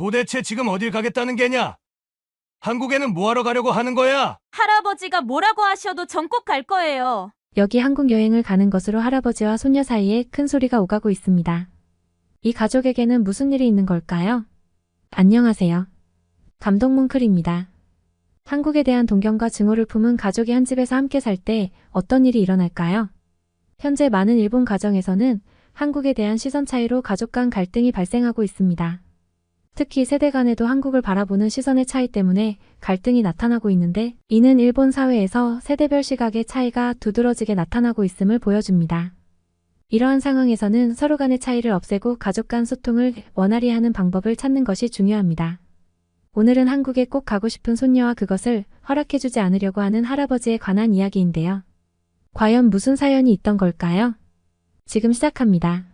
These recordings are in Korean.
도대체 지금 어딜 가겠다는 게냐? 한국에는 뭐하러 가려고 하는 거야? 할아버지가 뭐라고 하셔도 전 꼭 갈 거예요. 여기 한국 여행을 가는 것으로 할아버지와 손녀 사이에 큰 소리가 오가고 있습니다. 이 가족에게는 무슨 일이 있는 걸까요? 안녕하세요. 감동뭉클입니다. 한국에 대한 동경과 증오를 품은 가족이 한 집에서 함께 살 때 어떤 일이 일어날까요? 현재 많은 일본 가정에서는 한국에 대한 시선 차이로 가족 간 갈등이 발생하고 있습니다. 특히 세대 간에도 한국을 바라보는 시선의 차이 때문에 갈등이 나타나고 있는데, 이는 일본 사회에서 세대별 시각의 차이가 두드러지게 나타나고 있음을 보여줍니다. 이러한 상황에서는 서로 간의 차이를 없애고 가족 간 소통을 원활히 하는 방법을 찾는 것이 중요합니다. 오늘은 한국에 꼭 가고 싶은 손녀와 그것을 허락해주지 않으려고 하는 할아버지에 관한 이야기인데요. 과연 무슨 사연이 있던 걸까요? 지금 시작합니다.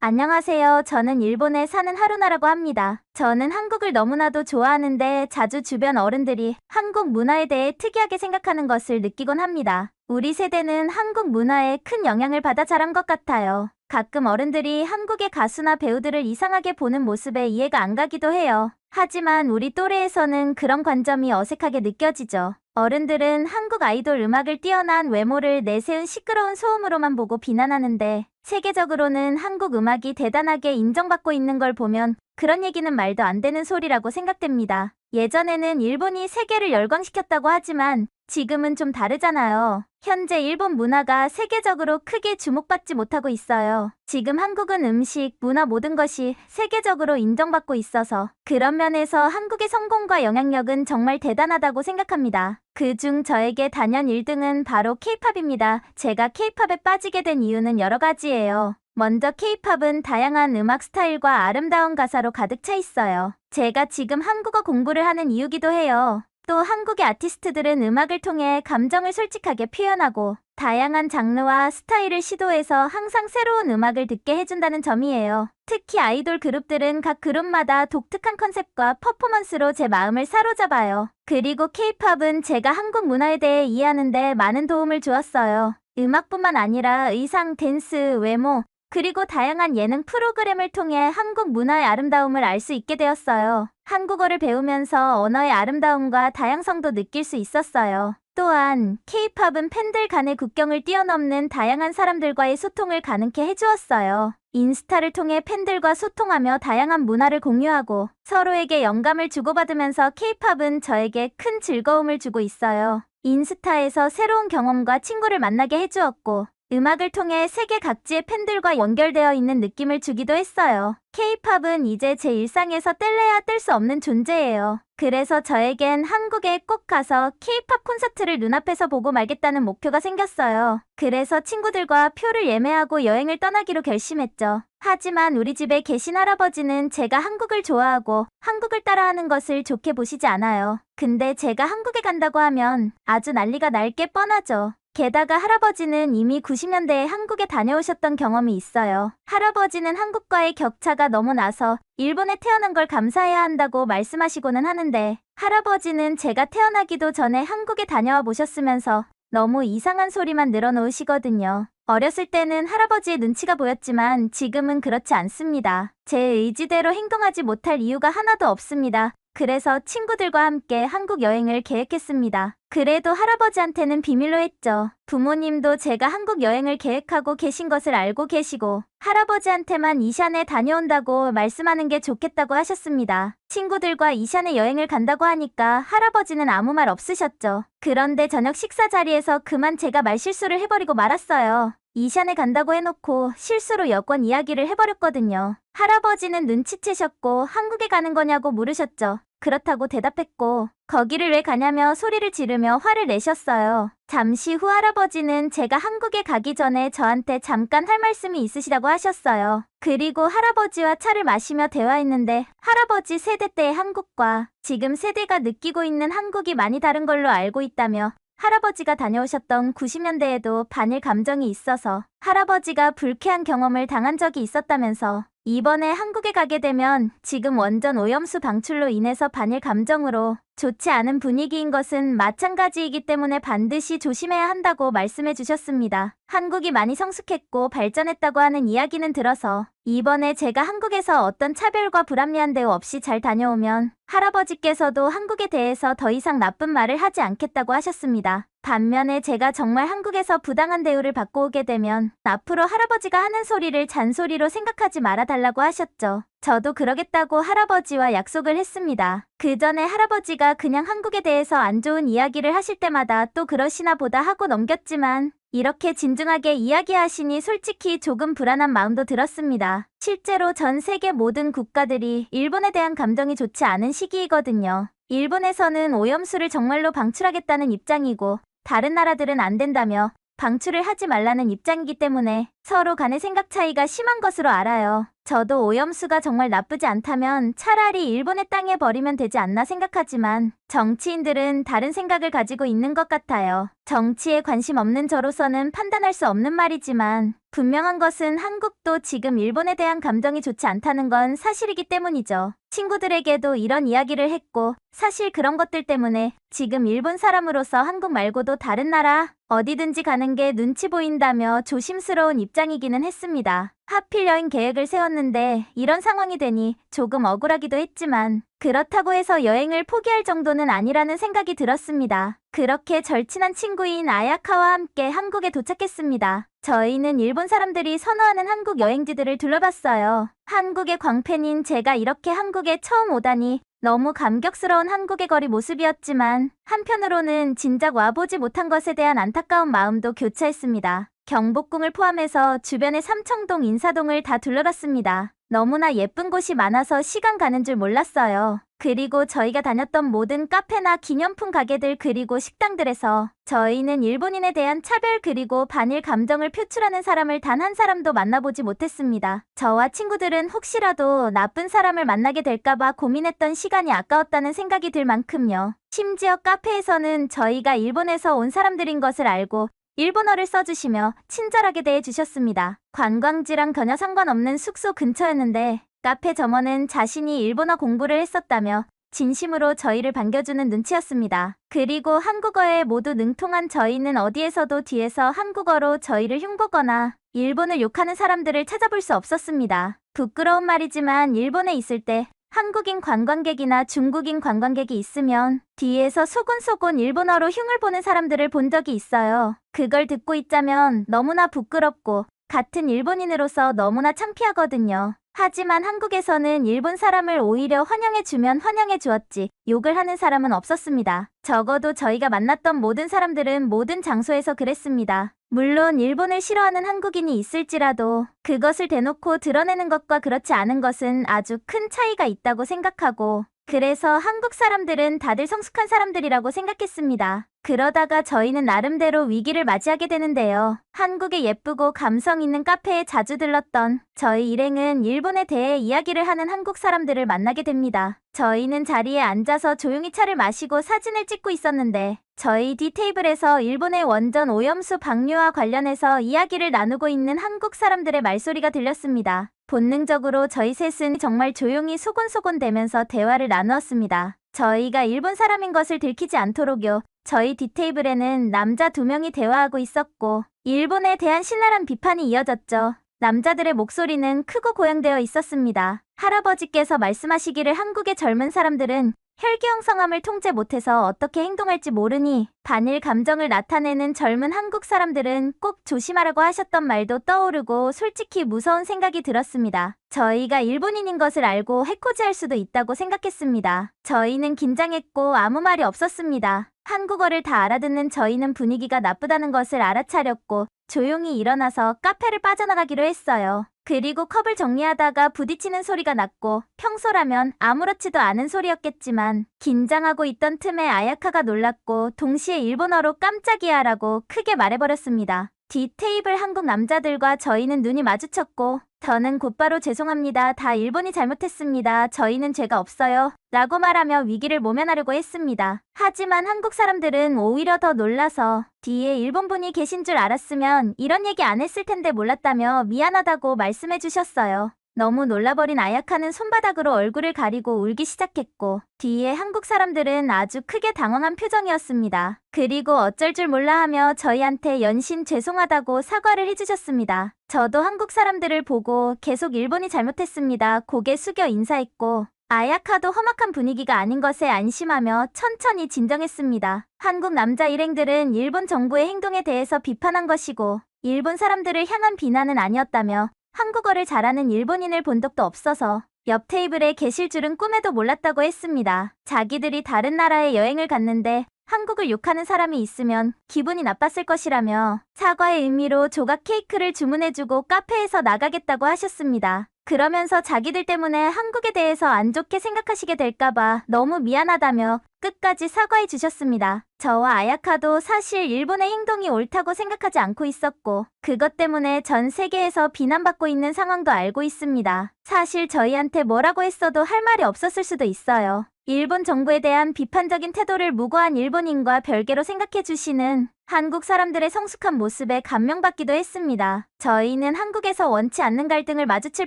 안녕하세요. 저는 일본에 사는 하루나라고 합니다. 저는 한국을 너무나도 좋아하는데 자주 주변 어른들이 한국 문화에 대해 특이하게 생각하는 것을 느끼곤 합니다. 우리 세대는 한국 문화에 큰 영향을 받아 자란 것 같아요. 가끔 어른들이 한국의 가수나 배우들을 이상하게 보는 모습에 이해가 안 가기도 해요. 하지만 우리 또래에서는 그런 관점이 어색하게 느껴지죠. 어른들은 한국 아이돌 음악을 뛰어난 외모를 내세운 시끄러운 소음으로만 보고 비난하는데, 세계적으로는 한국 음악이 대단하게 인정받고 있는 걸 보면 그런 얘기는 말도 안 되는 소리라고 생각됩니다. 예전에는 일본이 세계를 열광시켰다고 하지만 지금은 좀 다르잖아요. 현재 일본 문화가 세계적으로 크게 주목받지 못하고 있어요. 지금 한국은 음식, 문화 모든 것이 세계적으로 인정받고 있어서 그런 면에서 한국의 성공과 영향력은 정말 대단하다고 생각합니다. 그중 저에게 단연 1등은 바로 K-팝입니다. 제가 K-팝에 빠지게 된 이유는 여러 가지예요. 먼저 K-팝은 다양한 음악 스타일과 아름다운 가사로 가득 차 있어요. 제가 지금 한국어 공부를 하는 이유기도 해요. 또 한국의 아티스트들은 음악을 통해 감정을 솔직하게 표현하고 다양한 장르와 스타일을 시도해서 항상 새로운 음악을 듣게 해준다는 점이에요. 특히 아이돌 그룹들은 각 그룹마다 독특한 컨셉과 퍼포먼스로 제 마음을 사로잡아요. 그리고 K-팝은 제가 한국 문화에 대해 이해하는 데 많은 도움을 주었어요. 음악뿐만 아니라 의상, 댄스, 외모, 그리고 다양한 예능 프로그램을 통해 한국 문화의 아름다움을 알 수 있게 되었어요. 한국어를 배우면서 언어의 아름다움과 다양성도 느낄 수 있었어요. 또한 K-팝은 팬들 간의 국경을 뛰어넘는 다양한 사람들과의 소통을 가능케 해주었어요. 인스타를 통해 팬들과 소통하며 다양한 문화를 공유하고 서로에게 영감을 주고받으면서 K-팝은 저에게 큰 즐거움을 주고 있어요. 인스타에서 새로운 경험과 친구를 만나게 해주었고, 음악을 통해 세계 각지의 팬들과 연결되어 있는 느낌을 주기도 했어요. K-팝은 이제 제 일상에서 뗄래야 뗄 수 없는 존재예요. 그래서 저에겐 한국에 꼭 가서 K-팝 콘서트를 눈앞에서 보고 말겠다는 목표가 생겼어요. 그래서 친구들과 표를 예매하고 여행을 떠나기로 결심했죠. 하지만 우리 집에 계신 할아버지는 제가 한국을 좋아하고 한국을 따라하는 것을 좋게 보시지 않아요. 근데 제가 한국에 간다고 하면 아주 난리가 날 게 뻔하죠. 게다가 할아버지는 이미 90년대에 한국에 다녀오셨던 경험이 있어요. 할아버지는 한국과의 격차가 너무 나서 일본에 태어난 걸 감사해야 한다고 말씀하시고는 하는데, 할아버지는 제가 태어나기도 전에 한국에 다녀와 보셨으면서 너무 이상한 소리만 늘어놓으시거든요. 어렸을 때는 할아버지의 눈치가 보였지만 지금은 그렇지 않습니다. 제 의지대로 행동하지 못할 이유가 하나도 없습니다. 그래서 친구들과 함께 한국 여행을 계획했습니다. 그래도 할아버지한테는 비밀로 했죠. 부모님도 제가 한국 여행을 계획하고 계신 것을 알고 계시고 할아버지한테만 이샨에 다녀온다고 말씀하는 게 좋겠다고 하셨습니다. 친구들과 이샨에 여행을 간다고 하니까 할아버지는 아무 말 없으셨죠. 그런데 저녁 식사 자리에서 그만 제가 말실수를 해버리고 말았어요. 이샨에 간다고 해놓고 실수로 여권 이야기를 해버렸거든요. 할아버지는 눈치채셨고 한국에 가는 거냐고 물으셨죠. 그렇다고 대답했고 거기를 왜 가냐며 소리를 지르며 화를 내셨어요. 잠시 후 할아버지는 제가 한국에 가기 전에 저한테 잠깐 할 말씀이 있으시다고 하셨어요. 그리고 할아버지와 차를 마시며 대화했는데 할아버지 세대 때의 한국과 지금 세대가 느끼고 있는 한국이 많이 다른 걸로 알고 있다며 할아버지가 다녀오셨던 90년대에도 반일 감정이 있어서 할아버지가 불쾌한 경험을 당한 적이 있었다면서 이번에 한국에 가게 되면 지금 원전 오염수 방출로 인해서 반일 감정으로 좋지 않은 분위기인 것은 마찬가지이기 때문에 반드시 조심해야 한다고 말씀해 주셨습니다. 한국이 많이 성숙했고 발전했다고 하는 이야기는 들어서 이번에 제가 한국에서 어떤 차별과 불합리한 대우 없이 잘 다녀오면 할아버지께서도 한국에 대해서 더 이상 나쁜 말을 하지 않겠다고 하셨습니다. 반면에 제가 정말 한국에서 부당한 대우를 받고 오게 되면 앞으로 할아버지가 하는 소리를 잔소리로 생각하지 말아달라고 하셨죠. 저도 그러겠다고 할아버지와 약속을 했습니다. 그 전에 할아버지가 그냥 한국에 대해서 안 좋은 이야기를 하실 때마다 또 그러시나 보다 하고 넘겼지만 이렇게 진중하게 이야기하시니 솔직히 조금 불안한 마음도 들었습니다. 실제로 전 세계 모든 국가들이 일본에 대한 감정이 좋지 않은 시기이거든요. 일본에서는 오염수를 정말로 방출하겠다는 입장이고 다른 나라들은 안 된다며 방출을 하지 말라는 입장이기 때문에 서로 간의 생각 차이가 심한 것으로 알아요. 저도 오염수가 정말 나쁘지 않다면 차라리 일본의 땅에 버리면 되지 않나 생각하지만 정치인들은 다른 생각을 가지고 있는 것 같아요. 정치에 관심 없는 저로서는 판단할 수 없는 말이지만 분명한 것은 한국도 지금 일본에 대한 감정이 좋지 않다는 건 사실이기 때문이죠. 친구들에게도 이런 이야기를 했고 사실 그런 것들 때문에 지금 일본 사람으로서 한국 말고도 다른 나라 어디든지 가는 게 눈치 보인다며 조심스러운 입장이기는 했습니다. 하필 여행 계획을 세웠는데 이런 상황이 되니 조금 억울하기도 했지만 그렇다고 해서 여행을 포기할 정도는 아니라는 생각이 들었습니다. 그렇게 절친한 친구인 아야카와 함께 한국에 도착했습니다. 저희는 일본 사람들이 선호하는 한국 여행지들을 둘러봤어요. 한국의 광팬인 제가 이렇게 한국에 처음 오다니 너무 감격스러운 한국의 거리 모습이었지만 한편으로는 진작 와보지 못한 것에 대한 안타까운 마음도 교차했습니다. 경복궁을 포함해서 주변의 삼청동, 인사동을 다 둘러봤습니다. 너무나 예쁜 곳이 많아서 시간 가는 줄 몰랐어요. 그리고 저희가 다녔던 모든 카페나 기념품 가게들 그리고 식당들에서 저희는 일본인에 대한 차별 그리고 반일 감정을 표출하는 사람을 단 한 사람도 만나보지 못했습니다. 저와 친구들은 혹시라도 나쁜 사람을 만나게 될까봐 고민했던 시간이 아까웠다는 생각이 들 만큼요. 심지어 카페에서는 저희가 일본에서 온 사람들인 것을 알고 일본어를 써주시며 친절하게 대해주셨습니다. 관광지랑 전혀 상관없는 숙소 근처였는데 카페 점원은 자신이 일본어 공부를 했었다며 진심으로 저희를 반겨주는 눈치였습니다. 그리고 한국어에 모두 능통한 저희는 어디에서도 뒤에서 한국어로 저희를 흉보거나 일본을 욕하는 사람들을 찾아볼 수 없었습니다. 부끄러운 말이지만 일본에 있을 때 한국인 관광객이나 중국인 관광객이 있으면 뒤에서 소곤소곤 일본어로 흉을 보는 사람들을 본 적이 있어요. 그걸 듣고 있자면 너무나 부끄럽고 같은 일본인으로서 너무나 창피하거든요. 하지만 한국에서는 일본 사람을 오히려 환영해주면 환영해주었지 욕을 하는 사람은 없었습니다. 적어도 저희가 만났던 모든 사람들은 모든 장소에서 그랬습니다. 물론 일본을 싫어하는 한국인이 있을지라도 그것을 대놓고 드러내는 것과 그렇지 않은 것은 아주 큰 차이가 있다고 생각하고 그래서 한국 사람들은 다들 성숙한 사람들이라고 생각했습니다. 그러다가 저희는 나름대로 위기를 맞이하게 되는데요. 한국의 예쁘고 감성 있는 카페에 자주 들렀던 저희 일행은 일본에 대해 이야기를 하는 한국 사람들을 만나게 됩니다. 저희는 자리에 앉아서 조용히 차를 마시고 사진을 찍고 있었는데 저희 뒤 테이블에서 일본의 원전 오염수 방류와 관련해서 이야기를 나누고 있는 한국 사람들의 말소리가 들렸습니다. 본능적으로 저희 셋은 정말 조용히 소곤소곤대면서 대화를 나누었습니다. 저희가 일본 사람인 것을 들키지 않도록요. 저희 뒷테이블에는 남자 2명이 대화하고 있었고 일본에 대한 신랄한 비판이 이어졌죠. 남자들의 목소리는 크고 고양되어 있었습니다. 할아버지께서 말씀하시기를 한국의 젊은 사람들은 혈기왕성함을 통제 못해서 어떻게 행동할지 모르니 반일 감정을 나타내는 젊은 한국 사람들은 꼭 조심하라고 하셨던 말도 떠오르고 솔직히 무서운 생각이 들었습니다. 저희가 일본인인 것을 알고 해코지할 수도 있다고 생각했습니다. 저희는 긴장했고 아무 말이 없었습니다. 한국어를 다 알아듣는 저희는 분위기가 나쁘다는 것을 알아차렸고 조용히 일어나서 카페를 빠져나가기로 했어요. 그리고 컵을 정리하다가 부딪히는 소리가 났고 평소라면 아무렇지도 않은 소리였겠지만 긴장하고 있던 틈에 아야카가 놀랐고 동시에 일본어로 깜짝이야라고 크게 말해버렸습니다. 뒤 테이블 한국 남자들과 저희는 눈이 마주쳤고 저는 곧바로 죄송합니다. 다 일본이 잘못했습니다. 저희는 죄가 없어요. 라고 말하며 위기를 모면하려고 했습니다. 하지만 한국 사람들은 오히려 더 놀라서 뒤에 일본분이 계신 줄 알았으면 이런 얘기 안 했을 텐데 몰랐다며 미안하다고 말씀해 주셨어요. 너무 놀라버린 아야카는 손바닥으로 얼굴을 가리고 울기 시작했고 뒤에 한국 사람들은 아주 크게 당황한 표정이었습니다. 그리고 어쩔 줄 몰라 하며 저희한테 연신 죄송하다고 사과를 해주셨습니다. 저도 한국 사람들을 보고 계속 일본이 잘못했습니다. 고개 숙여 인사했고 아야카도 험악한 분위기가 아닌 것에 안심하며 천천히 진정했습니다. 한국 남자 일행들은 일본 정부의 행동에 대해서 비판한 것이고 일본 사람들을 향한 비난은 아니었다며 한국어를 잘하는 일본인을 본 적도 없어서 옆 테이블에 계실 줄은 꿈에도 몰랐다고 했습니다. 자기들이 다른 나라에 여행을 갔는데 한국을 욕하는 사람이 있으면 기분이 나빴을 것이라며 사과의 의미로 조각 케이크를 주문해주고 카페에서 나가겠다고 하셨습니다. 그러면서 자기들 때문에 한국에 대해서 안 좋게 생각하시게 될까봐 너무 미안하다며 끝까지 사과해 주셨습니다. 저와 아야카도 사실 일본의 행동이 옳다고 생각하지 않고 있었고 그것 때문에 전 세계에서 비난받고 있는 상황도 알고 있습니다. 사실 저희한테 뭐라고 했어도 할 말이 없었을 수도 있어요. 일본 정부에 대한 비판적인 태도를 무고한 일본인과 별개로 생각해 주시는 한국 사람들의 성숙한 모습에 감명받기도 했습니다. 저희는 한국에서 원치 않는 갈등을 마주칠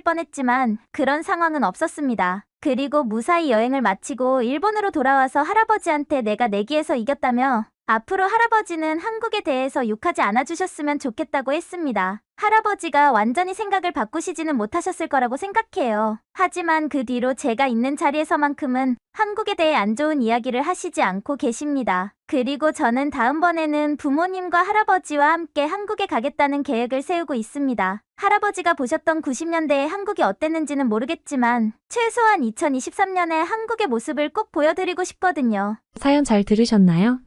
뻔했지만 그런 상황은 없었습니다. 그리고 무사히 여행을 마치고 일본으로 돌아와서 할아버지한테 내가 내기에서 이겼다며 앞으로 할아버지는 한국에 대해서 욕하지 않아주셨으면 좋겠다고 했습니다. 할아버지가 완전히 생각을 바꾸시지는 못하셨을 거라고 생각해요. 하지만 그 뒤로 제가 있는 자리에서만큼은 한국에 대해 안 좋은 이야기를 하시지 않고 계십니다. 그리고 저는 다음번에는 부모님과 할아버지와 함께 한국에 가겠다는 계획을 세우고 있습니다. 할아버지가 보셨던 90년대의 한국이 어땠는지는 모르겠지만 최소한 2023년에 한국의 모습을 꼭 보여드리고 싶거든요. 사연 잘 들으셨나요?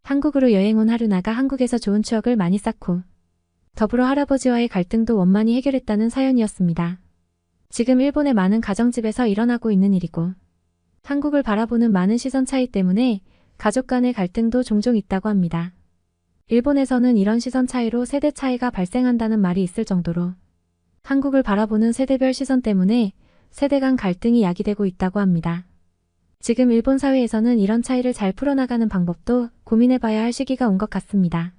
한국으로 여행 온 하루나가 한국에서 좋은 추억을 많이 쌓고 더불어 할아버지와의 갈등도 원만히 해결했다는 사연이었습니다. 지금 일본의 많은 가정집에서 일어나고 있는 일이고 한국을 바라보는 많은 시선 차이 때문에 가족 간의 갈등도 종종 있다고 합니다. 일본에서는 이런 시선 차이로 세대 차이가 발생한다는 말이 있을 정도로 한국을 바라보는 세대별 시선 때문에 세대 간 갈등이 야기되고 있다고 합니다. 지금 일본 사회에서는 이런 차이를 잘 풀어나가는 방법도 고민해봐야 할 시기가 온 것 같습니다.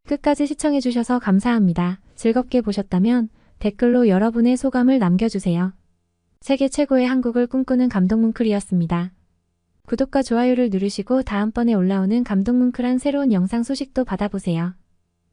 끝까지 시청해주셔서 감사합니다. 즐겁게 보셨다면 댓글로 여러분의 소감을 남겨주세요. 세계 최고의 한국을 꿈꾸는 감동뭉클이었습니다. 구독과 좋아요를 누르시고 다음번에 올라오는 감동뭉클한 새로운 영상 소식도 받아보세요.